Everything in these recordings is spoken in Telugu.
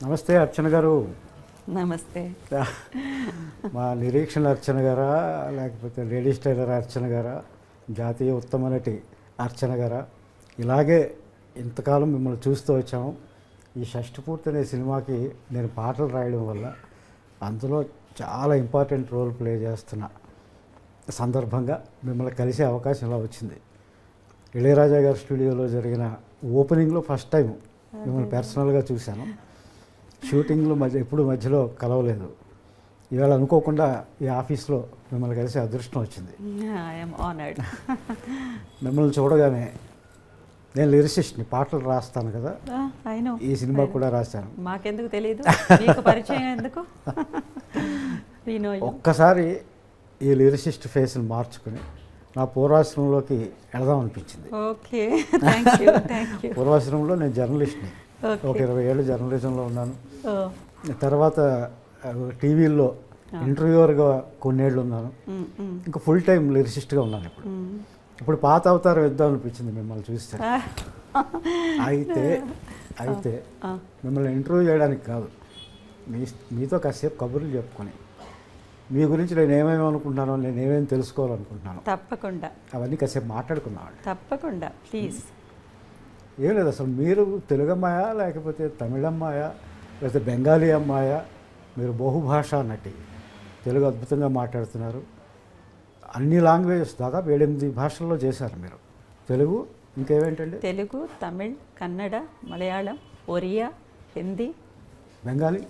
నమస్తే అర్చన గారు. నమస్తే. మా నిరీక్షణ అర్చన గారా, లేకపోతే లేడీస్ టైలర్ అర్చన గారా, జాతీయ ఉత్తమ నటి అర్చన గారా, ఇలాగే ఇంతకాలం మిమ్మల్ని చూస్తూ వచ్చాము. ఈ షష్టిపూర్తి అనే సినిమాకి నేను పాటలు రాయడం వల్ల అందులో చాలా ఇంపార్టెంట్ రోల్ ప్లే చేస్తున్న సందర్భంగా మిమ్మల్ని కలిసే అవకాశం ఇలా వచ్చింది. ఇళయరాజా గారి స్టూడియోలో జరిగిన ఓపెనింగ్లో ఫస్ట్ టైం మిమ్మల్ని పర్సనల్గా చూశాను. షూటింగ్లో ఎప్పుడు మధ్యలో కలవలేదు. ఇవాళ అనుకోకుండా ఈ ఆఫీస్లో మిమ్మల్ని కలిసి అదృష్టం వచ్చింది. మిమ్మల్ని చూడగానే నేను లిరిసిస్ట్ని, పాటలు రాస్తాను కదా, ఈ సినిమా కూడా రాశాను. మాకెందుకు తెలియదు, మీకు పరిచయం ఎందుకు? ఒక్కసారి ఈ లిరిసిస్ట్ ఫేస్ని మార్చుకుని నా పూర్వాశ్రమంలోకి వెళదాం అనిపించింది. Okay, thank you. పూర్వాశ్రమంలో నేను జర్నలిస్ట్ని, ఒక 20 ఏళ్ళు జర్నలిజంలో ఉన్నాను. తర్వాత టీవీల్లో ఇంటర్వ్యూవర్గా కొన్నేళ్ళు ఉన్నాను. ఇంకా ఫుల్ టైం లిరిసిస్ట్గా ఉన్నాను. ఇప్పుడు పాత అవతారం ఇద్దాం అనిపించింది మిమ్మల్ని చూస్తే. అయితే మిమ్మల్ని ఇంటర్వ్యూ చేయడానికి కాదు, మీతో కాసేపు కబుర్లు చెప్పుకొని మీ గురించి నేను ఏమేమి అనుకుంటున్నానో, నేను ఏమేమి తెలుసుకోవాలనుకుంటున్నాను, తప్పకుండా అవన్నీ కాసేపు మాట్లాడుకున్నాను. తప్పకుండా, ప్లీజ్. ఏం లేదు, అసలు మీరు తెలుగు అమ్మాయా, లేకపోతే తమిళ అమ్మాయా, లేకపోతే బెంగాలీ అమ్మాయా? మీరు బహుభాషా నటి, తెలుగు అద్భుతంగా మాట్లాడుతున్నారు. అన్ని లాంగ్వేజెస్ దాదాపు 7-8 భాషల్లో చేశారు మీరు. తెలుగు, ఇంకేవేంటండి? తెలుగు, తమిళ్, కన్నడ, మలయాళం, ఒరియా, హిందీ, బెంగాలీ,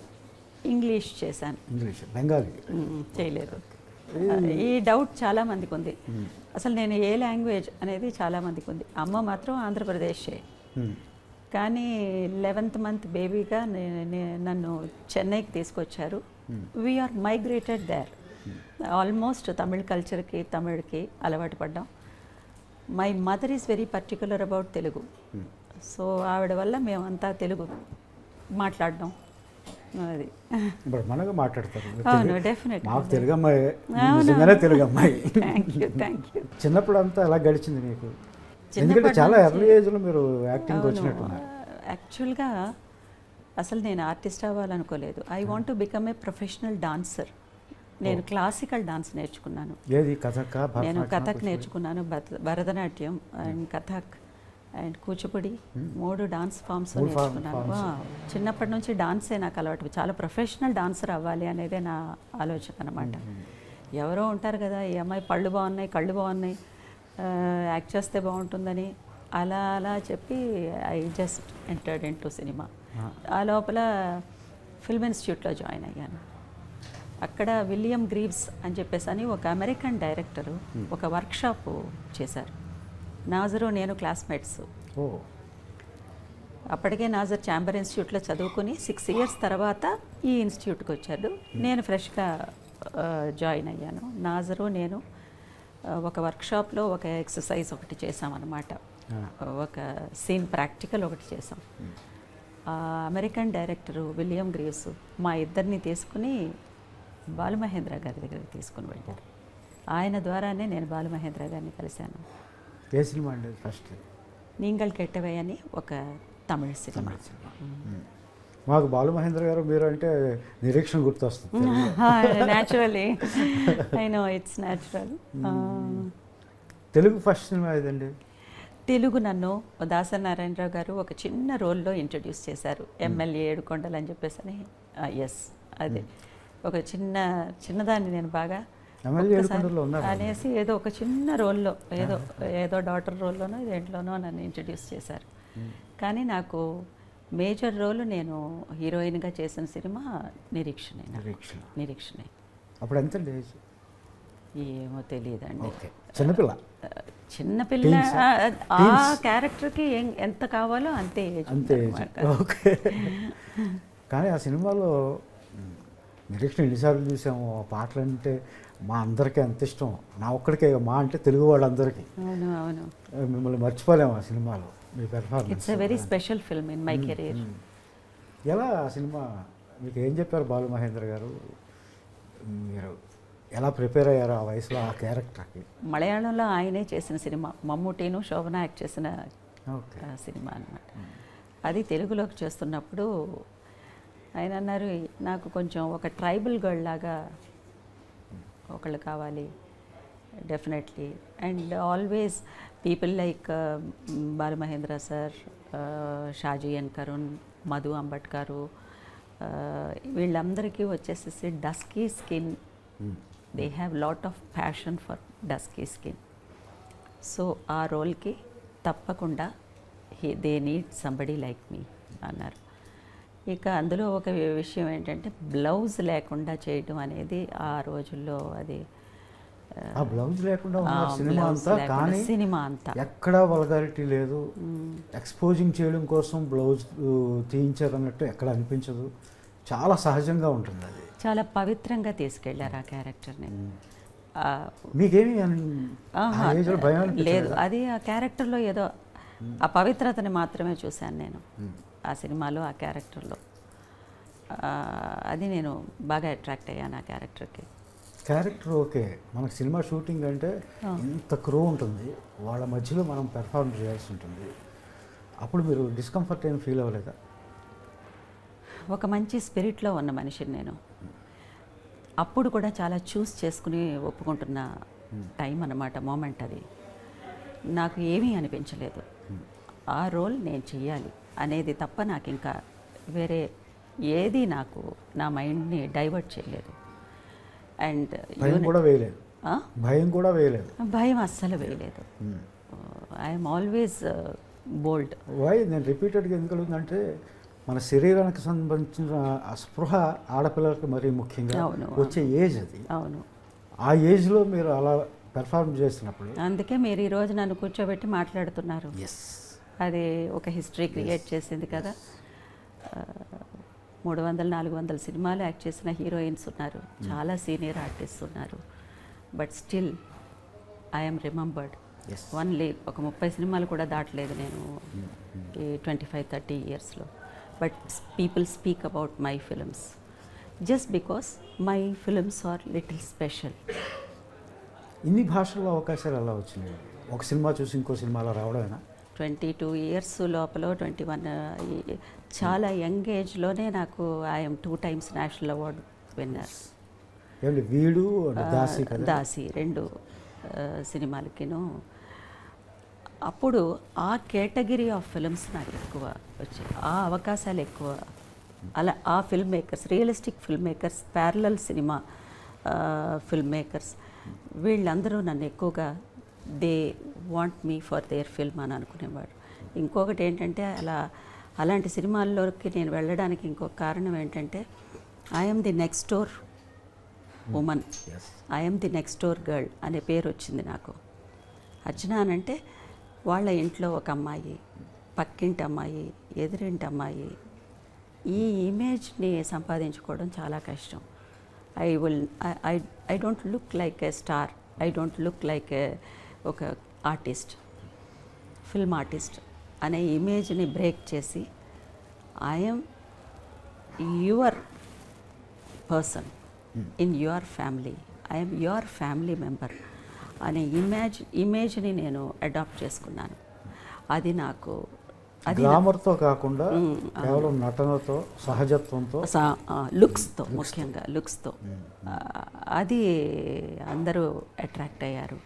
ఇంగ్లీష్ చేశాను. ఇంగ్లీష్, బెంగాలీ చేయలేదు. ఈ డౌట్ చాలామందికి ఉంది. అసలు నేను ఏ లాంగ్వేజ్ అనేది చాలామందికి ఉంది. అమ్మ మాత్రం ఆంధ్రప్రదేశే. కానీ 11th మంత్ బేబీగా నన్ను చెన్నైకి తీసుకొచ్చారు. We're migrated there. Almost Tamil కల్చర్కి, తమిళ్కి అలవాటు పడ్డాం. My mother is very particular about Telugu. So ఆవిడ వల్ల మేమంతా తెలుగు మాట్లాడడం అది. మనగా మాట్లాడతారు. అవును, డెఫినెట్. మాకు తెలుగు అమ్మాయి, నిజంగానే తెలుగు అమ్మాయి. Thank you. చిన్నప్పుడు అంతా ఎలా గడిచింది మీకు? ఎందుకంటే చాలా ఎర్లీ ఏజ్లో మీరు యాక్టింగ్ వచ్చినట్టున్నారు. యాక్చువల్గా అసలు నేను ఆర్టిస్ట్ అవ్వాలనుకోలేదు. I want to become a professional dancer. నేను క్లాసికల్ డాన్స్ నేర్చుకున్నాను. ఏది? కథక్? నేను కథక్ నేర్చుకున్నాను, Bharatanatyam and Kathak and Kuchipudi, 3 dance forms నేర్చుకున్నాను. చిన్నప్పటి నుంచి డాన్సే నాకు అలవాటు. చాలా ప్రొఫెషనల్ డాన్సర్ అవ్వాలి అనేదే నా ఆలోచన అనమాట. ఎవరో ఉంటారు కదా, ఈ అమ్మాయి పళ్ళు బాగున్నాయి, కళ్ళు బాగున్నాయి, యాక్ట్ చేస్తే బాగుంటుందని అలా అలా చెప్పి I just entered in to cinema. ఆ లోపల ఫిల్మ్ ఇన్స్టిట్యూట్లో జాయిన్ అయ్యాను. అక్కడ విలియం గ్రీవ్స్ అని చెప్పేసి ఒక అమెరికన్ డైరెక్టరు ఒక వర్క్షాప్ చేశారు. నాజరు నేను క్లాస్మేట్స్. అప్పటికే నాజర్ ఛాంబర్ ఇన్స్టిట్యూట్లో చదువుకుని 6 years తర్వాత ఈ ఇన్స్టిట్యూట్కి వచ్చాడు. నేను ఫ్రెష్గా జాయిన్ అయ్యాను. నాజరు నేను ఒక వర్క్షాప్లో ఒక ఎక్సర్సైజ్ ఒకటి చేసామన్నమాట. ఒక సీన్ ప్రాక్టికల్ ఒకటి చేసాం. అమెరికన్ డైరెక్టరు విలియం గ్రీవ్స్ మా ఇద్దరిని తీసుకుని బాలుమహేంద్ర గారి దగ్గరికి తీసుకుని వెళ్ళారు. ఆయన ద్వారానే నేను బాలుమహేంద్ర గారిని కలిశాను. ఏ సినిమా అండి? ఫస్ట్ నీంగల్ కెట్టవే అని ఒక తమిళ సినిమా. మాకు బాలుమహేంద్ర గారు మీరు అంటే నిరీక్షణ గుర్తొస్తుంది. Naturally, I know, it's natural. Telugu first cinema ఏదండి? తెలుగు నన్ను దాసరి నారాయణరావు గారు ఒక చిన్న రోల్లో ఇంట్రడ్యూస్ చేశారు. ఎమ్మెల్యే ఏడుకొండలు అని చెప్పేసి. ఎస్, అదే ఒక చిన్నదాన్ని నేను బాగా అనేసి ఏదో ఒక చిన్న రోల్లో, ఏదో డాటర్ రోల్లోనో దేంట్లోనో నన్ను ఇంట్రడ్యూస్ చేశారు. కానీ నాకు మేజర్ రోల్ నేను హీరోయిన్గా చేసిన సినిమా నిరీక్షణే. అప్పుడు ఎంత ఏజ్? ఏమో తెలియదండి. చిన్నపిల్ల. ఆ క్యారెక్టర్కి ఎంత కావాలో అంతే ఏజ్. ఓకే. కానీ ఆ సినిమాలో నిరీక్షణ ఎన్నిసార్లు చూసాము. ఆ పాటలు అంటే మా అందరికీ అంత ఇష్టం. నా ఒక్కడికే, మా అంటే తెలుగు వాళ్ళందరికీ. అవును. మిమ్మల్ని మర్చిపోలేము ఆ సినిమాలో. మీ performance it's a very special film in my career. ఎలా ఆ సినిమా మీకు ఏం చెప్పారు బాలుమహేంద్ర గారు? మీరు ఎలా ప్రిపేర్ అయ్యారు ఆ వయసులో ఆ క్యారెక్టర్కి? మలయాళంలో ఆయనే చేసిన సినిమా, మమ్ముటీను శోభన యాక్ట్ చేసిన సినిమా అన్నమాట. అది తెలుగులోకి చేస్తున్నప్పుడు ఆయన అన్నారు నాకు కొంచెం ఒక ట్రైబల్ గర్ల్ లాగా ఒకళ్ళు కావాలి definitely. And always people like Balamahendra sir, Shaji N Karun, Madhu అంబట్కారు, వీళ్ళందరికీ వచ్చేసేసి dusky skin, they have lot of passion for dusky skin. So ఆ రోల్కి తప్పకుండా they need somebody like me అన్నారు. ఇక అందులో ఒక విషయం ఏంటంటే బ్లౌజ్ లేకుండా చేయడం అనేది ఆ రోజుల్లో అది ఆ బ్లౌజ్ లేకుండా ఉన్న సినిమా అంతా, కానీ సినిమా అంతా ఎక్కడా వల్గారిటీ లేదు. ఎక్స్పోజింగ్ చేయడం కోసం బ్లౌజ్ తీయించారు అన్నట్టు ఎక్కడ అనిపించదు. చాలా సహజంగా ఉంటుంది అది. చాలా పవిత్రంగా తీసుకెళ్లారు ఆ క్యారెక్టర్ని. మీకేమి భయం లేదు, అది ఆ క్యారెక్టర్లో ఏదో ఆ పవిత్రతని మాత్రమే చూశాను నేను ఆ సినిమాలో, ఆ క్యారెక్టర్లో. అది నేను బాగా అట్రాక్ట్ అయ్యాను ఆ క్యారెక్టర్కి. క్యారెక్టర్ ఓకే, మనకు సినిమా షూటింగ్ అంటే ఇంత క్రూ ఉంటుంది, వాళ్ళ మధ్యలో మనం పెర్ఫార్మ్ చేయాల్సి ఉంటుంది. అప్పుడు మీరు డిస్కంఫర్ట్ ఏం ఫీల్ అవ్వలేదా? ఒక మంచి స్పిరిట్లో ఉన్న మనిషిని నేను. అప్పుడు కూడా చాలా చూస్ చేసుకుని ఒప్పుకుంటున్న టైం అన్నమాట, మూమెంట్ అది. నాకు ఏమీ అనిపించలేదు, ఆ రోల్ నేను చెయ్యాలి అనేది తప్ప నాకు ఇంకా వేరే ఏది నాకు నా మైండ్ని డైవర్ట్ చేయలేదు. అండ్ భయం కూడా వేయలేదు. భయం అస్సలు వేయలేదు. I'm always bold. వై నేను రిపీటెడ్గా ఎందుకు అడుగుతుందంటే, మన శరీరానికి సంబంధించిన స్పృహ ఆడపిల్లలకు మరీ ముఖ్యంగా వచ్చే ఏజ్ అది. అవును, ఆ ఏజ్లో మీరు అలా పెర్ఫార్మ్ చేసినప్పుడు, అందుకే మీరు ఈరోజు నన్ను కూర్చోబెట్టి మాట్లాడుతున్నారు. అది ఒక హిస్టరీ క్రియేట్ చేసింది కదా. 300-400 సినిమాలు యాక్ట్ చేసిన హీరోయిన్స్ ఉన్నారు, చాలా సీనియర్ ఆర్టిస్ట్ ఉన్నారు. But still I'm remembered. Only ఒక 30 సినిమాలు కూడా దాటలేదు నేను ఈ 25-30 ఇయర్స్లో. But people speak about my films just because my films are little special. ఇన్ని భాషల్లో అవకాశాలు ఎలా వచ్చినాయి? ఒక సినిమా చూసి ఇంకో సినిమాలో రావడమేనా? 22 ఇయర్స్ లోపల 21 చాలా యంగ్ ఏజ్లోనే నాకు I'm 2 times national award winner. వీడు దాసి 2 సినిమాలకిను. అప్పుడు ఆ కేటగిరీ ఆఫ్ ఫిల్మ్స్ నాకు ఎక్కువ వచ్చాయి, ఆ అవకాశాలు ఎక్కువ. అలా ఆ film makers, realistic film makers, parallel cinema film makers, వీళ్ళందరూ నన్ను ఎక్కువగా they want me for their film అని అనుకునేవాడు. ఇంకొకటి ఏంటంటే, అలాంటి సినిమాల్లోకి నేను వెళ్ళడానికి ఇంకొక కారణం ఏంటంటే, I'm the next door woman, I'm the next door girl అనే పేరు వచ్చింది నాకు. అర్చన అనంటే వాళ్ళ ఇంట్లో ఒక అమ్మాయి, పక్కింటి అమ్మాయి, ఎదురింటి అమ్మాయి, ఈ ఇమేజ్ని సంపాదించుకోవడం చాలా కష్టం. I don't look like A star, I don't look like ఒక ఆర్టిస్ట్, ఫిల్మ్ ఆర్టిస్ట్ అనే ఇమేజ్ని బ్రేక్ చేసి I'm your person in your family, I'm your family member అనే ఇమేజ్ని నేను అడాప్ట్ చేసుకున్నాను. అది నాకు గ్లామర్తో కాకుండా కేవలం నటనతో, సహజత్వంతో, లుక్స్తో, ముఖ్యంగా లుక్స్తో అది అందరూ అట్రాక్ట్ అయ్యారు.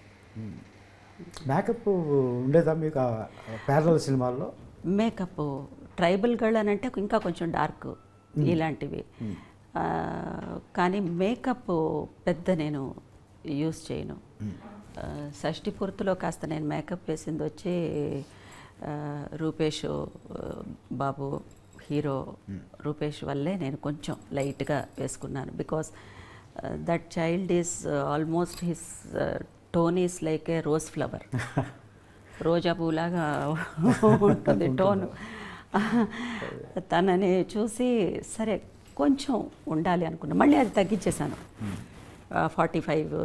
మేకప్ ఉండేదా మీకు ప్యారలల్ సినిమాల్లో? మేకప్ ట్రైబల్ గర్ల్ అని అంటే ఇంకా కొంచెం డార్క్ ఇలాంటివి, కానీ మేకప్ పెద్ద నేను యూస్ చేయను. షష్ఠి పూర్తిలో కాస్త నేను మేకప్ వేసింది వచ్చి రూపేష్ బాబు, హీరో రూపేష్ వల్లే నేను కొంచెం లైట్గా వేసుకున్నాను. Because that child is almost his tone is like a rose flower, రోజా పూలాగా ఉంటుంది టోను. తనని చూసి సరే కొంచెం ఉండాలి అనుకున్నా, మళ్ళీ అది తగ్గించేశాను. 45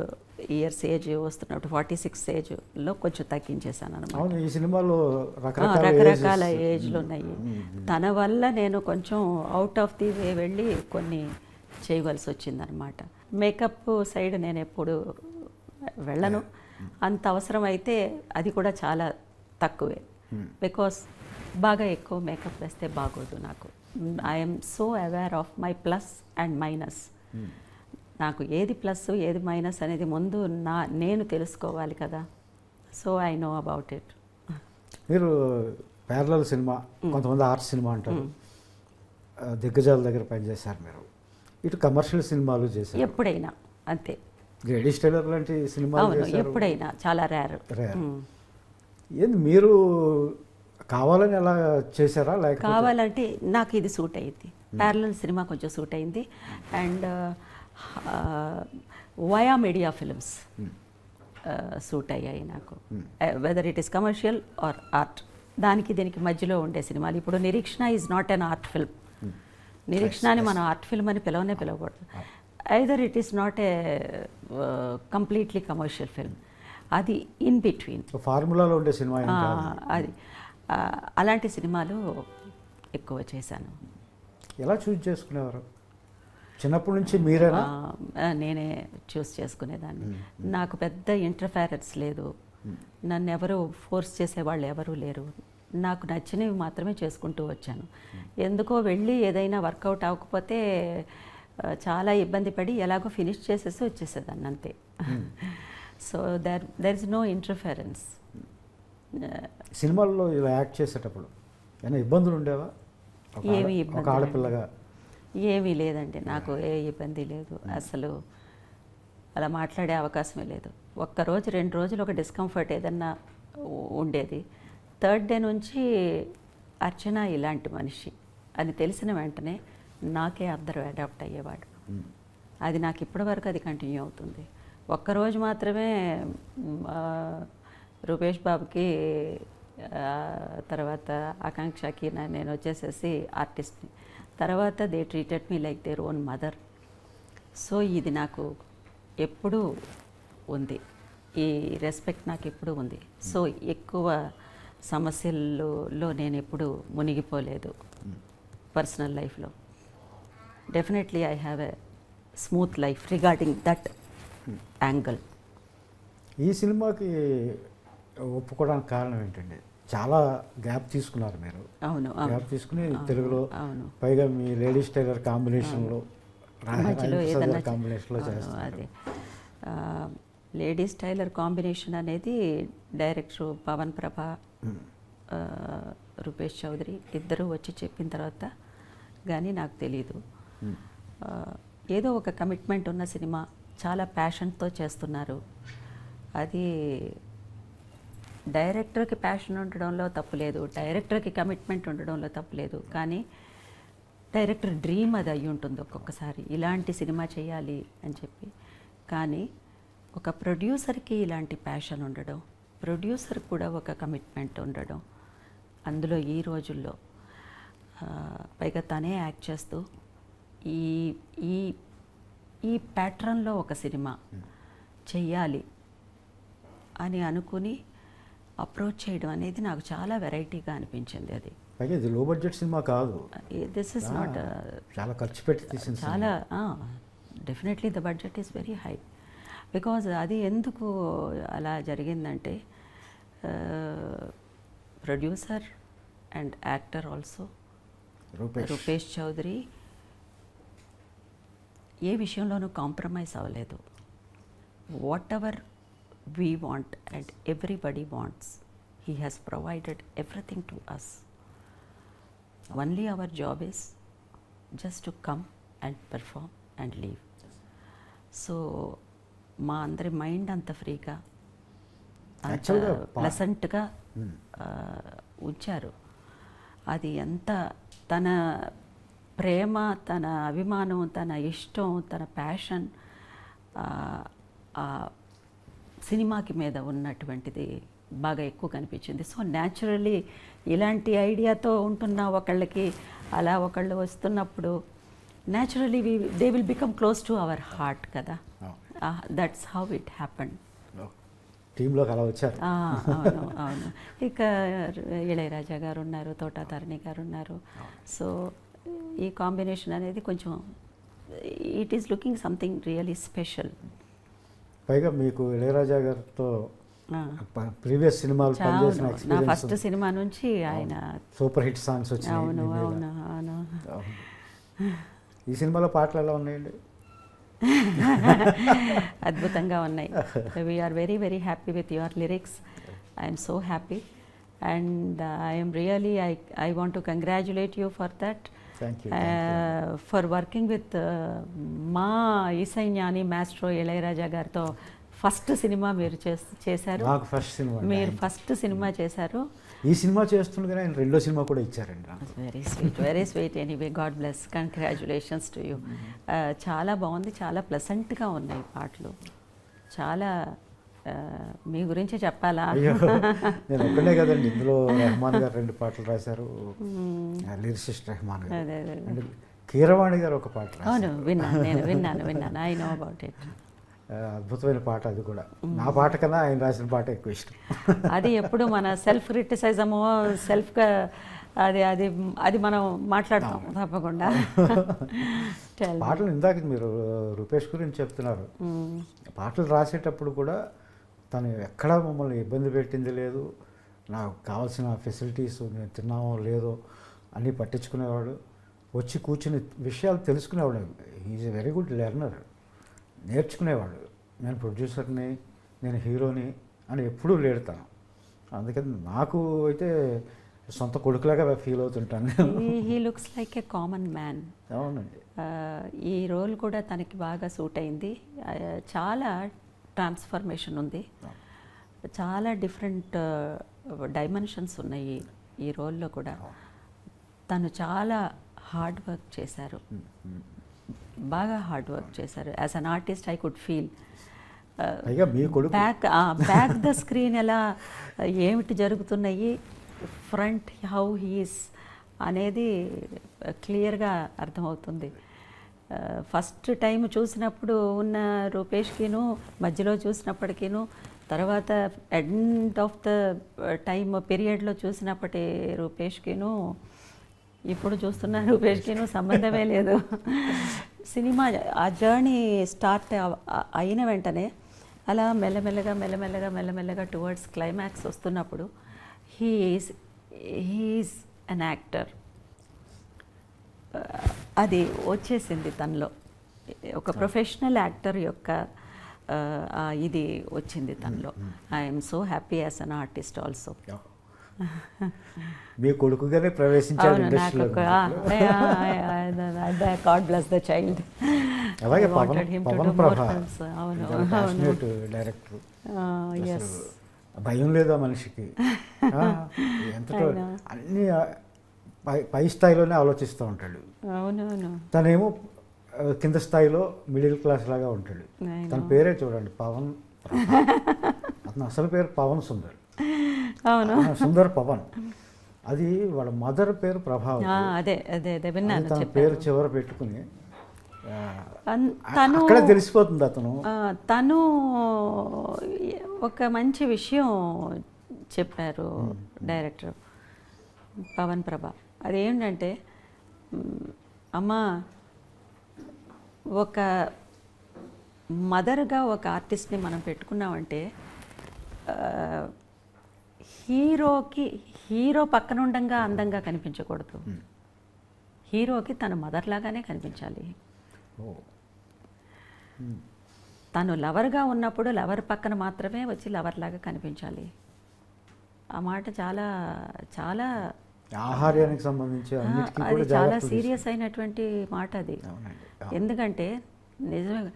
ఇయర్స్ ఏజ్ వస్తున్నప్పుడు 46 ఏజ్లో కొంచెం తగ్గించేశాను అనమాట. ఈ సినిమాలో రకరకాల ఏజ్లు ఉన్నాయి. తన వల్ల నేను కొంచెం అవుట్ ఆఫ్ ది వే వెళ్ళి కొన్ని చేయవలసి వచ్చిందనమాట. మేకప్ సైడ్ నేను ఎప్పుడు వెళ్ళను, అంత అవసరం అయితే అది కూడా చాలా తక్కువే. బికాస్ బాగా ఎక్కువ మేకప్ వేస్తే బాగోదు నాకు. I'm so aware of my plus and minus. నాకు ఏది ప్లస్ ఏది మైనస్ అనేది ముందు నేను తెలుసుకోవాలి కదా. So I know about it. మీరు ప్యారలల్ సినిమా, కొంతమంది ఆర్ట్ సినిమా అంటారు, దిగ్గజాల దగ్గర పనిచేశారు మీరు. ఇటు కమర్షియల్ సినిమాలు చేశారు ఎప్పుడైనా, అంతే. గ్రేడీ స్టైలర్ లాంటి సినిమాలు అవును, చేశారు. ఎప్పుడైనా, చాలా రేర్. ఏంది మీరు కావాలని అలా చేశారా లేకపోతే? కావాలంటే నాకు ఇది సూట్ అయింది. ప్యారలల్ సినిమా కొంచెం సూట్ అయింది. And via media films suit అయ్యాయి నాకు. Whether it is commercial or art, దానికి దీనికి మధ్యలో ఉండే సినిమాలు. ఇప్పుడు Nireekshana is not an art film. నిరీక్షణని మనం ఆర్ట్ ఫిల్మ్ అని పిలవకూడదు. Either it is not a completely commercial film, అది ఇన్ బిట్వీన్ ఫార్ములాలో ఉండే సినిమా. అది అలాంటి సినిమాలు ఎక్కువ చేశాను. ఎలా చూస్ చేసుకునేవారు? చిన్నప్పటి నుంచి మీరేనా? నేనే చూస్ చేసుకునేదాన్ని. నాకు పెద్ద ఇంటర్ఫెరెన్స్ లేదు. నన్ను ఎవరు ఫోర్స్ చేసేవాళ్ళు ఎవరూ లేరు. నాకు నచ్చినవి మాత్రమే చేసుకుంటూ వచ్చాను. ఎందుకో వెళ్ళి ఏదైనా వర్కౌట్ అవ్వకపోతే చాలా ఇబ్బంది పడి ఎలాగో ఫినిష్ చేసేసి వచ్చేసేదాన్ని, అంతే. So there is no interference. సినిమాల్లో ఇలా యాక్ట్ చేసేటప్పుడు ఏమైనా ఇబ్బందులు ఉండేవా? ఏమీ ఒక ఇబ్బంది ఆడపిల్లగా ఏమీ లేదండి. నాకు ఏ ఇబ్బంది లేదు. అసలు అలా మాట్లాడే అవకాశమే లేదు. ఒక్కరోజు 2 రోజులు ఒక డిస్కంఫర్ట్ ఏదన్నా ఉండేది. థర్డ్ డే నుంచి అర్చన ఇలాంటి మనిషి అని తెలిసిన వెంటనే నాకే అందరూ అడాప్ట్ అయ్యేవాడు. అది నాకు ఇప్పటివరకు అది కంటిన్యూ అవుతుంది. ఒక్కరోజు మాత్రమే రూపేష్ బాబుకి, తర్వాత ఆకాంక్షకి నేను వచ్చేసేసి ఆర్టిస్ట్ని. తర్వాత they treated me like their own mother. So ఇది నాకు ఎప్పుడూ ఉంది, ఈ రెస్పెక్ట్ నాకు ఎప్పుడూ ఉంది. సో ఎక్కువ సమస్యల్లో నేను ఎప్పుడూ మునిగిపోలేదు పర్సనల్ లైఫ్లో. Definitely I have a smooth life regarding that angle. ఈ సినిమాకి ఒప్పుకోవడానికి కారణం ఏంటండి? చాలా గ్యాప్ తీసుకున్నారు మీరు. అవును, గ్యాప్ తీసుకుని తెలుగులో, అవును, పైగా మీ లేడీ స్టైలర్ కాంబినేషన్లో, మధ్యలో ఏదన్నా కాంబినేషన్లో చేస్తారు. అదే లేడీస్ టైలర్ కాంబినేషన్ అనేది డైరెక్టర్ పవన్ ప్రభ, రూపేష్ చౌదరి ఇద్దరూ వచ్చి చెప్పిన తర్వాత కానీ నాకు తెలీదు. ఏదో ఒక కమిట్మెంట్ ఉన్న సినిమా, చాలా ప్యాషన్తో చేస్తున్నారు. అది డైరెక్టర్కి ప్యాషన్ ఉండడంలో తప్పులేదు, డైరెక్టర్కి కమిట్మెంట్ ఉండడంలో తప్పులేదు. కానీ డైరెక్టర్ డ్రీమ్ అది అయి ఉంటుంది ఒక్కొక్కసారి, ఇలాంటి సినిమా చేయాలి అని చెప్పి. కానీ ఒక ప్రొడ్యూసర్కి ఇలాంటి ప్యాషన్ ఉండడం, ప్రొడ్యూసర్ కూడా ఒక కమిట్మెంట్ ఉండడం, అందులో ఈ రోజుల్లో పైగా తనే యాక్ట్ చేస్తూ ఈ ఈ ఈ ప్యాట్రన్లో ఒక సినిమా చెయ్యాలి అని అనుకుని అప్రోచ్ చేయడం అనేది నాకు చాలా వెరైటీగా అనిపించింది. అది పైగా ఇది లో బడ్జెట్ సినిమా కాదు, దిస్ ఇస్ నాట్, చాలా ఖర్చు పెట్టి తీసిన చాలా definitely the budget is very high. Because అది ఎందుకు అలా జరిగిందంటే producer and actor also Rupesh Chaudhary ఏ విషయంలోనూ కాంప్రమైజ్ అవ్వలేదు. Whatever we want and everybody wants, he has provided everything to us. Only our job is just to come and perform and leave. So మా అందరి మైండ్ అంత ఫ్రీగా, అంత ప్లెసెంట్గా ఉంచారు. అది ఎంత తన ప్రేమ, తన అభిమానం, తన ఇష్టం, తన ప్యాషన్ సినిమాకి మీద ఉన్నటువంటిది బాగా ఎక్కువ కనిపించింది. సో న్యాచురల్లీ ఇలాంటి ఐడియాతో ఉంటున్న ఒకళ్ళకి అలా ఒకళ్ళు వస్తున్నప్పుడు naturally they will become close to our heart కదా. That's how it happened. టీంలోకి అలా వచ్చారు. అవును, అవును. ఇక ఇళయరాజా గారు ఉన్నారు, తోటా తారిణి గారు ఉన్నారు. సో ఈ కాంబినేషన్ అనేది కొంచెం it is looking something really special. పైగా మీకు ఇళయరాజా గారితో ప్రీవియస్ సినిమాలు పనిచేసిన నా ఎక్స్పీరియన్స్, ఫస్ట్ సినిమా నుంచి ఆయన సూపర్ హిట్ సాంగ్స్ వచ్చినాయి అవును మీ మీద. అవును అవును అవును. ఈ సినిమాలో పాటలు ఎలా ఉన్నాయండి? అద్భుతంగా ఉన్నాయి. We're very very happy with your lyrics. I'm so happy and I'm really I want to congratulate you for that, thank you. For working with మా ఈసైన్యాని మాస్ట్రో ఇళయరాజా గారితో ఫస్ట్ సినిమా మీరు చేశారు. నాకు ఫస్ట్ సినిమా మీరు ఫస్ట్ సినిమా చేశారు. ఈ సినిమా చేస్తుండగానే ఆయన రెండో సినిమా కూడా ఇచ్చారండి నాకు. Very sweet anyway, God bless, congratulations to you. చాలా బాగుంది, చాలా ప్లెసెంట్గా ఉన్నాయి పాటలు. చాలా మీ గురించి చెప్పాలా? అయ్యో, నేను ఒక్కడే కదండి, ఇందులో రెహమాన్ గారు 2 పాటలు రాశారు, లిరిసిస్ట్ రెహమాన్ గారు. అదే అదే అండ్ కీరవాణి గారు ఒక పాట రాశారు. అవును, విన్నాను, ఐ నో అబౌట్ ఇట్. అద్భుతమైన పాట అది కూడా. నా పాట కన్నా ఆయన రాసిన పాట ఎక్కువ ఇష్టం. అది ఎప్పుడు మన సెల్ఫ్ క్రిటిసైజము, సెల్ఫ్గా అది అది అది మనం మాట్లాడతాం తప్పకుండా. పాటలు ఇందాక మీరు రూపేష్ గురించి చెప్తున్నారు. పాటలు రాసేటప్పుడు కూడా తను ఎక్కడా మమ్మల్ని ఇబ్బంది పెట్టింది లేదు. నాకు కావాల్సిన ఫెసిలిటీస్ నేను తిన్నామో లేదో అన్నీ పట్టించుకునేవాడు. వచ్చి కూర్చుని విషయాలు తెలుసుకునేవాడు. Is a very good learner. నేర్చుకునేవాడు. నేను ప్రొడ్యూసర్ని, నేను హీరోని అని ఎప్పుడూ లేడతాను. అందుకని నాకు అయితే సొంత కొడుకులాగా ఫీల్ అవుతుంటాను. He looks like a common man. అవునండి. ఈ రోల్ కూడా తనకి బాగా సూట్ అయింది. చాలా ట్రాన్స్ఫర్మేషన్ ఉంది, చాలా డిఫరెంట్ డైమెన్షన్స్ ఉన్నాయి ఈ రోల్లో కూడా. తను చాలా హార్డ్ వర్క్ చేశారు, బాగా హార్డ్ వర్క్ చేశారు. As an artist I could feel back the screen ఎలా ఏమిటి జరుగుతున్నాయి, ఫ్రంట్ హౌ హీస్ అనేది క్లియర్గా అర్థమవుతుంది. ఫస్ట్ టైం చూసినప్పుడు ఉన్న రూపేష్కిను, మధ్యలో చూసినప్పటికీను, తర్వాత ఎండ్ ఆఫ్ ద టైం పీరియడ్లో చూసినప్పటి రూపేష్కిను, ఇప్పుడు చూస్తున్న రూపేష్కిను సంబంధమే లేదు. సినిమా ఆ జర్నీ స్టార్ట్ అయిన వెంటనే అలా మెల్లమెల్లగా టువర్డ్స్ క్లైమాక్స్ వస్తున్నప్పుడు హీఈస్ అన్ యాక్టర్. అది వచ్చేసింది తనలో, ఒక ప్రొఫెషనల్ యాక్టర్ యొక్క ఇది వచ్చింది తనలో. I'm so happy as an artist also. మీ కొడుకుగానే ప్రవేశించాడు ఇండస్ట్రీలో. God bless the child. అలాగే పవన్ ప్రభ డైరెక్టర్. భయం లేదా మనిషికి, ఎంతటో అన్ని పై స్థాయిలోనే ఆలోచిస్తూ ఉంటాడు. అవునవును. తనేమో కింద స్థాయిలో మిడిల్ క్లాస్ లాగా ఉంటాడు. తన పేరే చూడండి, పవన్. అతను అసలు పేరు పవన్ సుందర్. అవును, సుందర్ పవన్. అది వాళ్ళ మదర్ పేరు ప్రభావతి. అదే అదే అదే విన్నాను. తన పేరు చివర పెట్టుకుని తను అక్కడ తెలిసిపోతుంది తను ఒక మంచి విషయం చెప్పారు డైరెక్టర్ పవన్ ప్రభ. అదేంటంటే, అమ్మా, ఒక మదర్గా ఒక ఆర్టిస్ట్ని మనం పెట్టుకున్నామంటే హీరో పక్కన ఉండంగా అందంగా కనిపించకూడదు. హీరోకి తన మదర్ లాగానే కనిపించాలి. తను లవర్గా ఉన్నప్పుడు లవర్ పక్కన మాత్రమే వచ్చి లవర్ లాగా కనిపించాలి. ఆ మాట చాలా చాలా ఆహార్యానికి సంబంధించి అది చాలా సీరియస్ అయినటువంటి మాట అది. ఎందుకంటే నిజమే,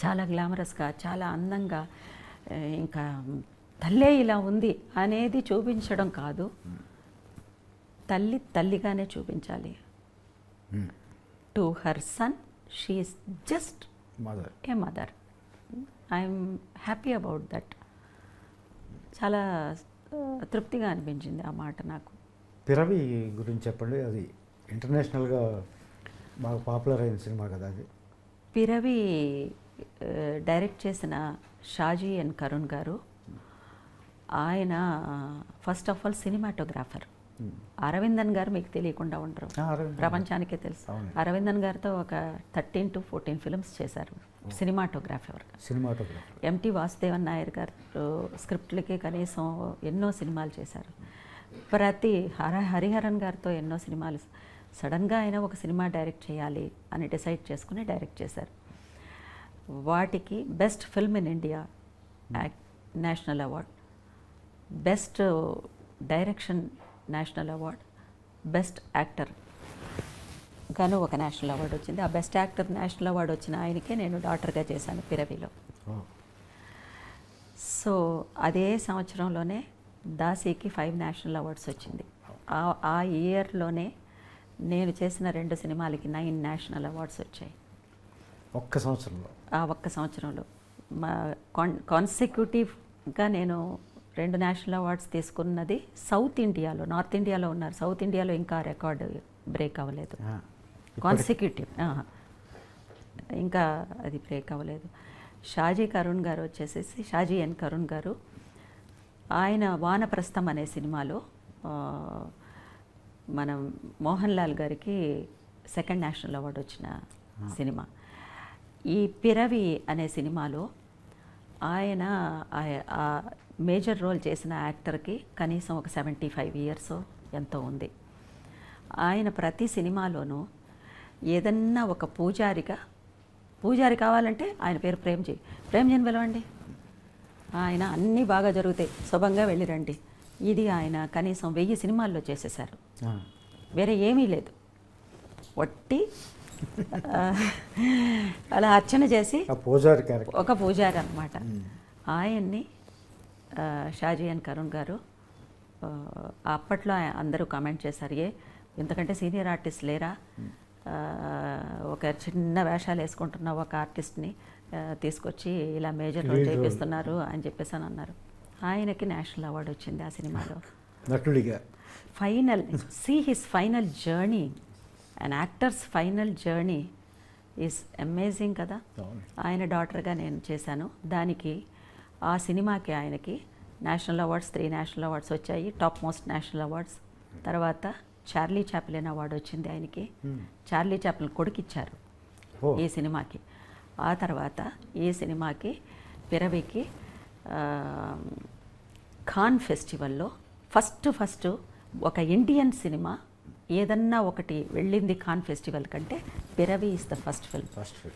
చాలా గ్లామరస్గా, చాలా అందంగా, ఇంకా తల్లే ఇలా ఉంది అనేది చూపించడం కాదు, తల్లి తల్లిగానే చూపించాలి. To her son she is just a mother. I'm happy about that. చాలా తృప్తిగా అనిపించింది ఆ మాట నాకు. పిరవి గురించి చెప్పండి. అది ఇంటర్నేషనల్గా బాగా పాపులర్ అయిన సినిమా కదా అది. పిరవి డైరెక్ట్ చేసిన షాజీ ఎన్ కరుణ్ గారు. ఆయన first of all cinematographer. Aravindan గారు మీకు తెలియకుండా ఉండరు, ప్రపంచానికే తెలుసు. అరవిందన్ గారితో ఒక 13 to 14 ఫిల్మ్స్ చేశారు సినిమాటోగ్రాఫర్. సినిమాటోగ్రాఫర్. ఎంటి వాసుదేవన్ నాయర్ గారు స్క్రిప్ట్లకి కనీసం ఎన్నో సినిమాలు చేశారు. హరిహరన్ గారితో ఎన్నో సినిమాలు. సడన్గా ఆయన ఒక సినిమా డైరెక్ట్ చేయాలి అని డిసైడ్ చేసుకుని డైరెక్ట్ చేశారు. వాటికి best film in India national award, best direction national award, best actor గాను ఒక నేషనల్ అవార్డు వచ్చింది. ఆ బెస్ట్ యాక్టర్ నేషనల్ అవార్డు వచ్చిన ఆయనకే నేను డాటర్గా చేశాను పిరవిలో. సో అదే సంవత్సరంలోనే దాసీకి 5 నేషనల్ అవార్డ్స్ వచ్చింది. ఆ ఇయర్లోనే నేను చేసిన 2 సినిమాలకి 9 నేషనల్ అవార్డ్స్ వచ్చాయి ఒక్క సంవత్సరంలో. ఆ ఒక్క సంవత్సరంలో మా కాన్సిక్యూటివ్గా నేను 2 నేషనల్ అవార్డ్స్ తీసుకున్నది సౌత్ ఇండియాలో. నార్త్ ఇండియాలో ఉన్నారు, సౌత్ ఇండియాలో ఇంకా రికార్డు బ్రేక్ అవ్వలేదు. కాన్సిక్యూటివ్ ఇంకా అది బ్రేక్ అవ్వలేదు. షాజీ కరుణ్ గారు వచ్చేసేసి, షాజీ ఎన్ కరుణ్ గారు, ఆయన వానప్రస్థం అనే సినిమాలో మనం మోహన్ లాల్ గారికి 2nd నేషనల్ అవార్డు వచ్చిన సినిమా. ఈ పిరవి అనే సినిమాలో ఆయన మేజర్ రోల్ చేసిన యాక్టర్కి కనీసం ఒక 75 years ఎంతో ఉంది. ఆయన ప్రతి సినిమాలోనూ ఏదన్నా ఒక పూజారి కావాలంటే ఆయన పేరు ప్రేమ్జీని పిలవండి, ఆయన అన్నీ బాగా జరుగుతాయి, శుభంగా వెళ్ళి రండి. ఇది ఆయన కనీసం 1000 సినిమాల్లో చేసేశారు. వేరే ఏమీ లేదు, వట్టి అలా అర్చన చేసి ఒక పూజారి అన్నమాట. ఆయన్ని షాజీ ఎన్ కరుణ్ గారు అప్పట్లో అందరూ కామెంట్ చేశారు, ఇంతకంటే సీనియర్ ఆర్టిస్ట్ లేరా, ఒక చిన్న వేషాలు వేసుకుంటున్న ఒక ఆర్టిస్ట్ని తీసుకొచ్చి ఇలా మేజర్ రోల్ చేపిస్తున్నారు అని చెప్పేసి అని అన్నారు. ఆయనకి నేషనల్ అవార్డు వచ్చింది ఆ సినిమాలో నటుడిగా. Final his final journey, an actors final journey is amazing కదా. ఆయన డాటర్గా నేను చేశాను. దానికి ఆ సినిమాకి ఆయనకి నేషనల్ అవార్డ్స్ 3 నేషనల్ అవార్డ్స్ వచ్చాయి, టాప్ మోస్ట్ నేషనల్ అవార్డ్స్. తర్వాత చార్లీ చాప్లిన్ అవార్డు వచ్చింది ఆయనకి. చార్లీ చాప్లిన్ కొడుకు ఇచ్చారు ఈ సినిమాకి. ఆ తర్వాత ఈ సినిమాకి పిరవికి ఖాన్ ఫెస్టివల్లో ఫస్ట్ ఒక ఇండియన్ సినిమా ఏదన్నా ఒకటి వెళ్ళింది ఖాన్ ఫెస్టివల్ కంటే Piravi is the first film.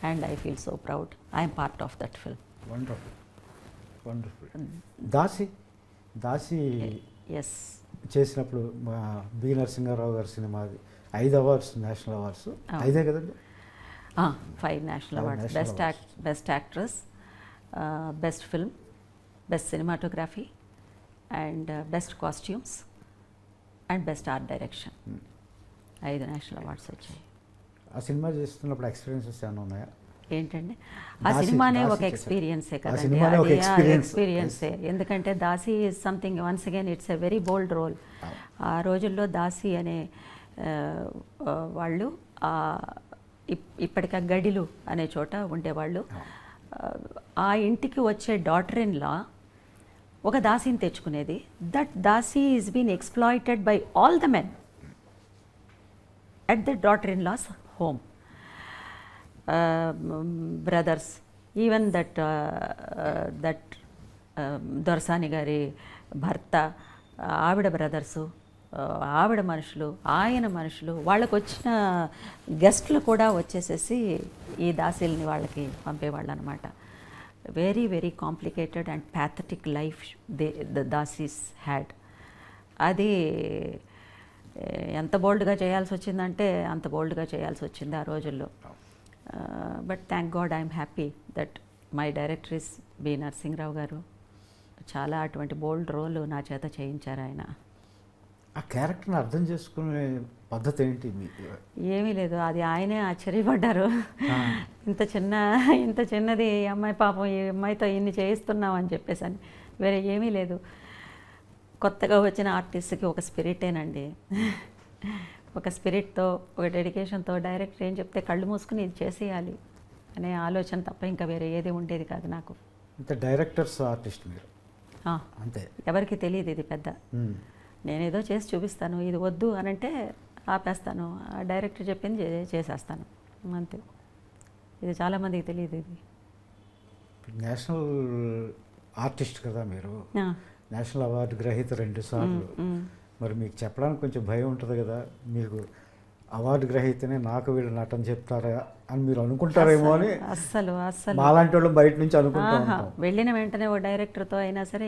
And I feel so proud I'm part of that film. Wonderful. Daasi ఎస్ చేసినప్పుడు బి నరసింహారావు గారి సినిమా 5 అవార్డ్స్ నేషనల్ అవార్డ్స్ 5 కదండి. 5 national awards, best actress, best film, best cinematography and best costumes and best art direction. 5 national awards వచ్చాయి. ఆ సినిమా చేస్తున్నప్పుడు ఎక్స్పీరియన్సెస్ ఏమైనా ఉన్నాయా? ఏంటంటే ఆ సినిమానే ఒక ఎక్స్పీరియన్సే కదండి, ఎక్స్పీరియన్సే. ఎందుకంటే Daasi is something, once again it's a very bold role. ఆ రోజుల్లో దాసి అనే వాళ్ళు ఇప్పటికా గడిలు అనే చోట ఉండేవాళ్ళు. ఆ ఇంటికి వచ్చే డాటర్ ఇన్ లా ఒక దాసిని తెచ్చుకునేది. That Daasi is been exploited by all the men at the daughter-in-law's home. Brothers, even that దొరసాని గారి భర్త, ఆవిడ బ్రదర్సు, ఆవిడ మనుషులు, ఆయన మనుషులు, వాళ్ళకు వచ్చిన గెస్ట్లు కూడా వచ్చేసేసి ఈ దాసీల్ని వాళ్ళకి పంపేవాళ్ళు అనమాట. Very very complicated and pathetic life the dasis had. అది ఎంత బోల్డ్గా చేయాల్సి వచ్చిందంటే అంత బోల్డ్గా చేయాల్సి వచ్చింది ఆ రోజుల్లో. But thank god I'm happy that my director is B Narasimha Rao గారు. చాలా అటువంటి బోల్డ్ రోల్ నా చేత చేయించారు ఆయన. ఆ క్యారెక్టర్ని అర్థం చేసుకునే పద్ధతి ఏంటి? ఏమీ లేదు, అది ఆయనే ఆశ్చర్యపడ్డారు. ఇంత చిన్నది ఈ అమ్మాయి, పాపం ఈ అమ్మాయితో ఇన్ని చేయిస్తున్నాం అని చెప్పేసి అని. వేరే ఏమీ లేదు, కొత్తగా వచ్చిన ఆర్టిస్ట్కి ఒక స్పిరిటేనండి. ఒక స్పిరిట్తో, ఒక డెడికేషన్తో డైరెక్టర్ ఏం చెప్తే కళ్ళు మూసుకుని ఇది చేసేయాలి అనే ఆలోచన తప్ప ఇంకా వేరే ఏది ఉండేది కాదు నాకు. అంటే డైరెక్టర్స్ ఆర్టిస్ట్ మీరు అంతే, ఎవరికి తెలియదు ఇది పెద్ద. నేనేదో చేసి చూపిస్తాను, ఇది వద్దు అని అంటే ఆపేస్తాను, ఆ డైరెక్టర్ చెప్పింది చేసేస్తాను అంతే. ఇది చాలామందికి తెలియదు ఇది. నేషనల్ ఆర్టిస్ట్ కదా మీరు, ఆ, నేషనల్ అవార్డు గ్రహీత 2 సార్లు. మరి మీకు చెప్పడానికి కొంచెం భయం ఉంటుంది కదా, మీకు అవార్డు గ్రహీతనే నాకు వీళ్ళు నటన చెప్తారా అని మీరు అనుకుంటారేమో అని అస్సలు అస్సలు మాలాంటి వాళ్ళు బయట నుంచి అనుకుంటూ ఆహా, ఉంటాం. వెళ్ళిన వెంటనే ఓ డైరెక్టర్తో అయినా సరే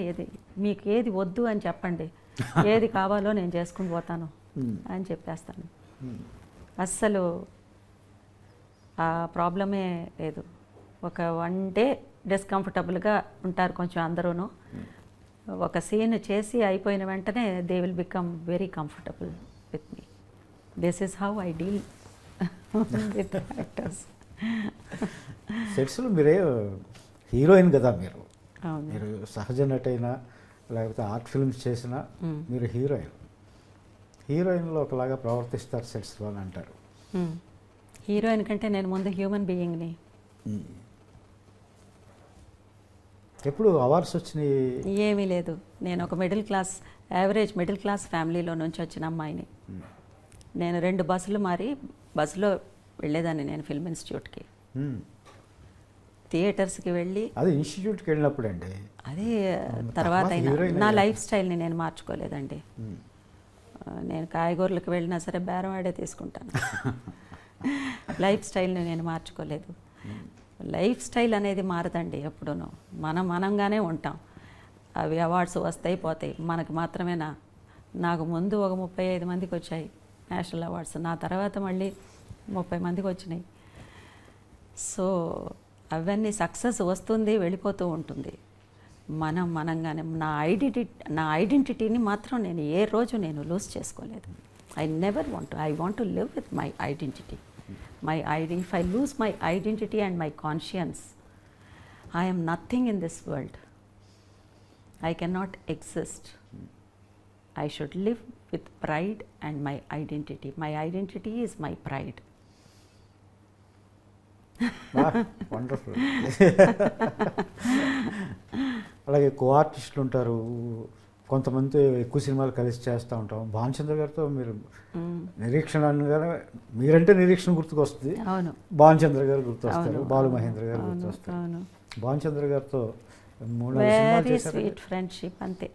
మీకు ఏది వద్దు అని చెప్పండి, ఏది కావాలో నేను చేసుకుని పోతాను అని చెప్పేస్తాను. అస్సలు ఆ ప్రాబ్లమే లేదు. ఒక 1 డే డిస్కంఫర్టబుల్గా ఉంటారు కొంచెం అందరూను. ఒక సీన్ చేసి అయిపోయిన వెంటనే they will become very comfortable with me. This is how I deal with actors. సెట్స్లో మీరే హీరోయిన్ కదా మీరు, అవును. మీరు సహజ నటైనా లేకపోతే ఆర్ట్ ఫిల్మ్స్ చేసినా మీరు హీరోయిన్లో ఒకలాగా ప్రవర్తిస్తారు సెట్స్లో అని అంటారు. హీరోయిన్ కంటే నేను ముందు హ్యూమన్ బీయింగ్ని. ఎప్పుడు అవార్డ్స్ వచ్చినాయి? ఏమీ లేదు. నేను ఒక యావరేజ్ మిడిల్ క్లాస్ ఫ్యామిలీలో నుంచి వచ్చిన అమ్మాయిని. నేను 2 బస్సులు మారి బస్సులో వెళ్ళేదాన్ని నేను ఫిల్మ్ ఇన్స్టిట్యూట్కి, థియేటర్స్కి వెళ్ళి. అది ఇన్స్టిట్యూట్కి వెళ్ళినప్పుడు అండి, అది తర్వాత అయినా నా లైఫ్ స్టైల్ని నేను మార్చుకోలేదండి. నేను కాయగూరలకు వెళ్ళినా సరే బేరం ఆడే తీసుకుంటాను. లైఫ్ స్టైల్ని నేను మార్చుకోలేదు. లైఫ్ స్టైల్ అనేది మారదండి ఎప్పుడూనూ. మనంగానే ఉంటాం. అవి అవార్డ్స్ వస్తాయి పోతాయి, మనకు మాత్రమేనా? నాకు ముందు ఒక 35 మందికి వచ్చాయి నేషనల్ అవార్డ్స్, నా తర్వాత మళ్ళీ 30 మందికి వచ్చినాయి. సో అవన్నీ సక్సెస్ వస్తుంది, వెళ్ళిపోతూ ఉంటుంది. మనంగానే నా ఐడెంటిటీని మాత్రం నేను ఏ రోజు నేను లూజ్ చేసుకోలేదు. I want to live with my identity. If I lose my identity and my conscience, I am nothing in this world. I cannot exist. I should live with pride and my identity. My identity is my pride. Wonderful. అలాగే కో ఆర్టిస్టులు ఉంటారు, కొంతమంది ఎక్కువ సినిమాలు కలిసి చేస్తూ ఉంటాం. భానుచంద్ర గారితో మీరు నిరీక్షణ అనగానే మీరంటే నిరీక్షణ గుర్తుకొస్తుంది, అవును. భానుచంద్ర గారు గుర్తొస్తారు, బాలు మహేంద్ర గారు గుర్తొస్తారు. భానుచంద్ర గారితో 3-4 సినిమాలు వెరీ చేశారు. స్వీట్ ఫ్రెండ్షిప్ అంతే.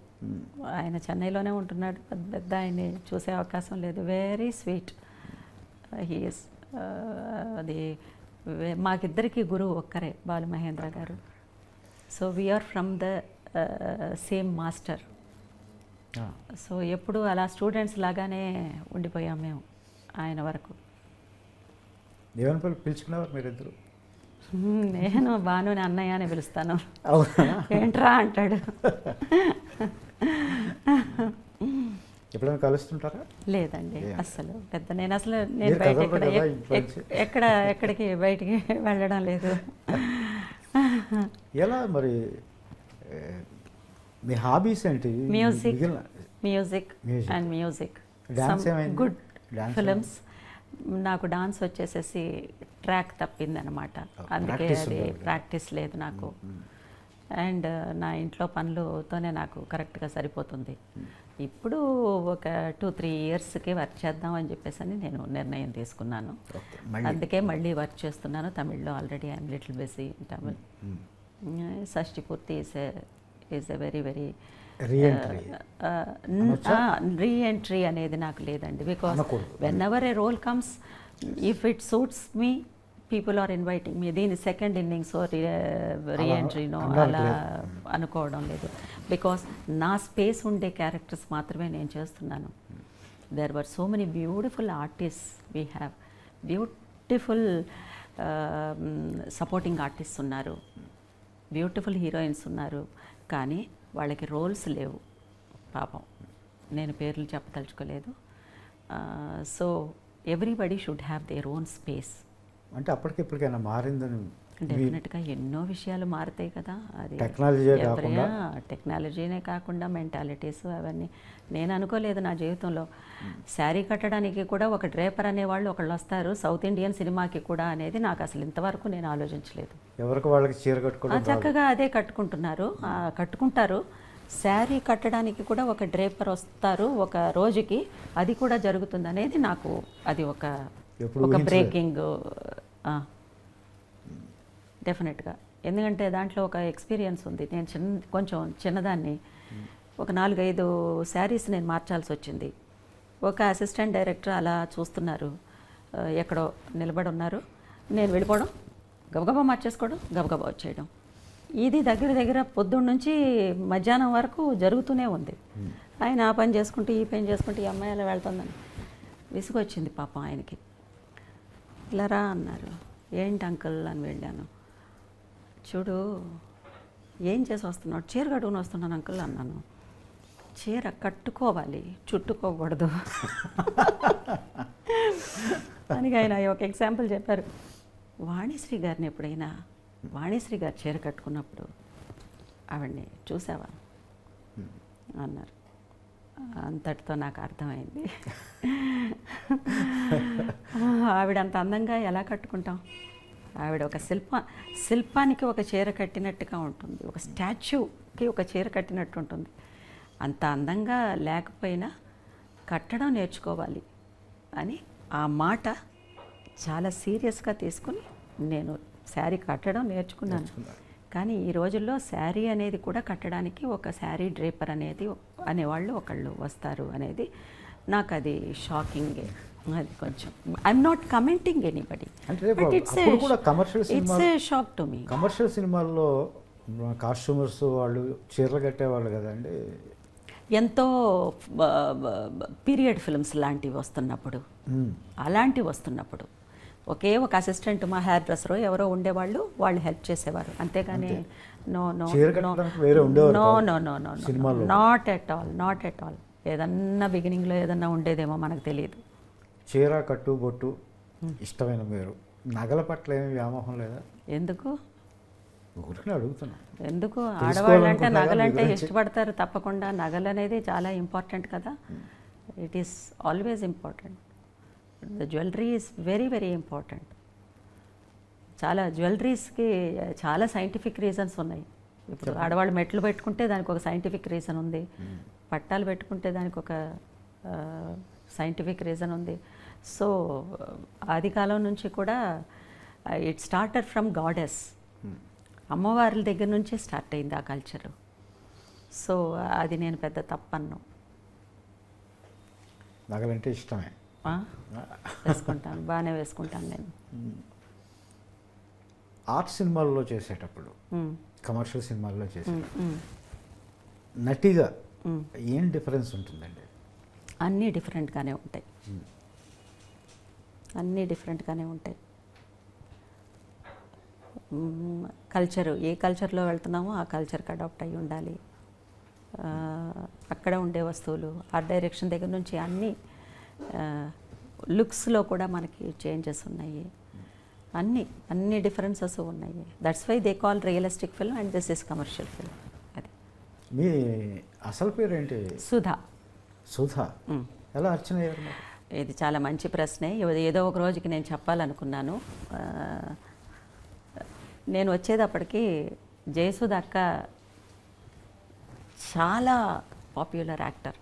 ఆయన చెన్నైలోనే ఉంటున్నాడు, పెద్ద ఆయన్ని చూసే అవకాశం లేదు. Very sweet he is. అది మాకిద్దరికి గురువు ఒక్కరే, బాలు మహేంద్ర గారు. So we're from the same master. So ఎప్పుడు అలా స్టూడెంట్స్ లాగానే ఉండిపోయాం మేము ఆయన వరకు. దేవనపల్లి పిలుచుకునేవారు మీరిద్దరు? నేను భానుని అన్నయ్య అని పిలుస్తాను. అవునా? ఏంట్రా అంటాడు. ఎప్పుడైనా కలుస్తుంటారా? లేదండి, అసలు నేను మీరు బయట కదలరు కదా ఇంట్లో నుంచి? ఎక్కడికి బయటికి వెళ్ళడం లేదు. ఎలా మరి మీ హాబీస్ ఏంటి? Music Music. And music, Dance ఏమైంది? Good Dance films. నాకు డాన్స్ వచ్చేసేసి ట్రాక్ తప్పిందనమాట, అందుకే practice అది ఉండదు. ప్రాక్టీస్ లేదు నాకు. అండ్ నా ఇంట్లో పనులతోనే నాకు కరెక్ట్గా సరిపోతుంది. ఇప్పుడు ఒక 2-3 ఇయర్స్కి వర్క్ చేద్దాం అని చెప్పేసి అని నేను నిర్ణయం తీసుకున్నాను. అందుకే మళ్ళీ వర్క్ చేస్తున్నాను తమిళ్లో. Already I'm little busy in Tamil. Shashti Purthi is a very very reentry అనేది నాకు లేదండి. Because whenever a role comes, if it suits me, people are inviting me. దీని సెకండ్ ఇన్నింగ్స్ రీఎంట్రీనో అలా అనుకోవడం లేదు. బికాస్ నా స్పేస్ ఉండే క్యారెక్టర్స్ మాత్రమే నేను చేస్తున్నాను. There were so many beautiful artist we have, beautiful supporting artist ఉన్నారు, బ్యూటిఫుల్ హీరోయిన్స్ ఉన్నారు, కానీ వాళ్ళకి రోల్స్ లేవు పాపం. నేను పేర్లు చెప్పదలుచుకోలేదు. So everybody should have their own space. అంటే అప్పటికిప్పటికైనా మారిందని? డెఫినెట్గా ఎన్నో విషయాలు మారుతాయి కదా. అది టెక్నాలజీనే కాకుండా మెంటాలిటీస్ అవన్నీ. నేను అనుకోలేదు నా జీవితంలో శారీ కట్టడానికి కూడా ఒక డ్రేపర్ అనేవాళ్ళు ఒకళ్ళు వస్తారు సౌత్ ఇండియన్ సినిమాకి కూడా అనేది నాకు అసలు ఇంతవరకు నేను ఆలోచించలేదు. ఎవరికి వాళ్ళకి చీర కట్టుకోవడం చక్కగా అదే కట్టుకుంటారు. శారీ కట్టడానికి కూడా ఒక డ్రేపర్ వస్తారు ఒక రోజుకి, అది కూడా జరుగుతుంది అనేది నాకు అది ఒక బ్రేకింగ్. డెఫినెట్గా ఎందుకంటే దాంట్లో ఒక ఎక్స్పీరియన్స్ ఉంది. నేను కొంచెం చిన్నదాన్ని, ఒక 4-5 శారీస్ నేను మార్చాల్సి వచ్చింది. ఒక అసిస్టెంట్ డైరెక్టర్ అలా చూస్తున్నారు, ఎక్కడో నిలబడి ఉన్నారు. నేను వెళ్ళిపోవడం, గబగబా మార్చేసుకోవడం, గబగబా వచ్చేయడం. ఇది దగ్గర దగ్గర పొద్దున్న నుంచి మధ్యాహ్నం వరకు జరుగుతూనే ఉంది. ఆయన ఆ పని చేసుకుంటూ ఈ పని చేసుకుంటూ ఈ అమ్మాయి అలా వెళ్తుందని విసుగొచ్చింది పాపం ఆయనకి. ఇలా రా అన్నారు. ఏంటి అంకుల్ అని వెళ్ళాను. చూడు ఏం చేసి వస్తున్నావు? చీర కట్టుకుని వస్తున్నాను అంకుల్ అన్నాను. చీర కట్టుకోవాలి, చుట్టుకోకూడదు అని ఆయన ఒక ఎగ్జాంపుల్ చెప్పారు. వాణిశ్రీ గారిని ఎప్పుడైనా, వాణిశ్రీ గారు చీర కట్టుకున్నప్పుడు ఆవిడ్ని చూసావా అన్నారు. అంతటితో నాకు అర్థమైంది. ఆవిడ అంత అందంగా ఎలా కట్టుకుంటాం? ఆవిడ ఒక శిల్పానికి ఒక చీర కట్టినట్టుగా ఉంటుంది, ఒక స్టాచ్యూకి ఒక చీర కట్టినట్టు ఉంటుంది. అంత అందంగా లేకపోయినా కట్టడం నేర్చుకోవాలి అని ఆ మాట చాలా సీరియస్గా తీసుకుని నేను శారీ కట్టడం నేర్చుకున్నాను. కానీ ఈ రోజుల్లో శారీ అనేది కూడా కట్టడానికి ఒక శారీ డ్రేపర్ అనేవాళ్ళు ఒకళ్ళు వస్తారు అనేది నాకు అది షాకింగే. అది కొంచెం I'm not commenting anybody, but it's a shock to me. Commercial సినిమాల్లో కాస్ట్యూమర్స్ వాళ్ళు చీరలు కట్టేవాళ్ళు కదండి. ఎంతో పీరియడ్ ఫిల్మ్స్ లాంటివి వస్తున్నప్పుడు, అలాంటివి వస్తున్నప్పుడు ఒకే ఒక అసిస్టెంట్, మా హెయిర్ డ్రెస్సరో ఎవరో ఉండేవాళ్ళు, వాళ్ళు హెల్ప్ చేసేవారు. అంతేగాని no no no no no no not at all, not at all. ఏదన్నా బిగినింగ్లో ఏదన్నా ఉండేదేమో మనకు తెలియదు. చీర కట్టు బొట్టు ఇష్టమైన మీరు, నగల పట్ల ఏమి వ్యామోహం లేదా? ఎందుకు అడుగుతున్నా. ఎందుకు? ఆడవాళ్ళంటే నగలంటే ఇష్టపడతారు తప్పకుండా. నగలు అనేది చాలా ఇంపార్టెంట్ కదా. It is always important. The jewellery is very very important. చాలా జ్యువెలరీస్కి చాలా సైంటిఫిక్ రీజన్స్ ఉన్నాయి. ఇప్పుడు ఆడవాళ్ళు మెట్లు పెట్టుకుంటే దానికి ఒక సైంటిఫిక్ రీజన్ ఉంది, పట్టాలు పెట్టుకుంటే దానికి ఒక సైంటిఫిక్ రీజన్ ఉంది. సో ఆది కాలం నుంచి కూడా ఇట్ స్టార్టెడ్ ఫ్రమ్ గాడెస్, అమ్మవార్ల దగ్గర నుంచే స్టార్ట్ అయింది ఆ కల్చరు. సో అది నేను పెద్ద తప్పన్ను. నగలంటే ఇష్టమే, వేసుకుంటాను, బాగానే వేసుకుంటాను నేను. ఆర్ట్ సినిమాల్లో చేసేటప్పుడు, కమర్షియల్ సినిమాల్లో చేసేటప్పుడు నటిగా ఏం డిఫరెన్స్ ఉంటుందండి? అన్నీ డిఫరెంట్గానే ఉంటాయి, అన్నీ డిఫరెంట్గానే ఉంటాయి. కల్చరు, ఏ కల్చర్లో వెళ్తున్నామో ఆ కల్చర్కి అడాప్ట్ అయ్యి ఉండాలి. అక్కడ ఉండే వస్తువులు, ఆర్ట్ డైరెక్షన్ దగ్గర నుంచి అన్నీ, లుక్స్లో కూడా మనకి చేంజెస్ ఉన్నాయి. అన్ని డిఫరెన్సెస్ ఉన్నాయి. That's why they call realistic film and this is commercial film. అది. మీ అసలు పేరు ఏంటి? సుధా. సుధా ఎలా అర్చన అయ్యారు? ఇది చాలా మంచి ప్రశ్నే. ఏదో ఒక రోజుకి నేను చెప్పాలనుకున్నాను. నేను వచ్చేటప్పటికి జయసుధ అక్క చాలా పాపులర్ యాక్టర్,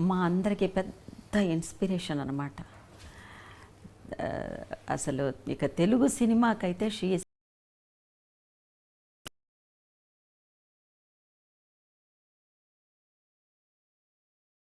మా అందరికీ పెద్ద ఇన్స్పిరేషన్ అన్నమాట. అసలు ఇక తెలుగు సినిమాకైతే షీ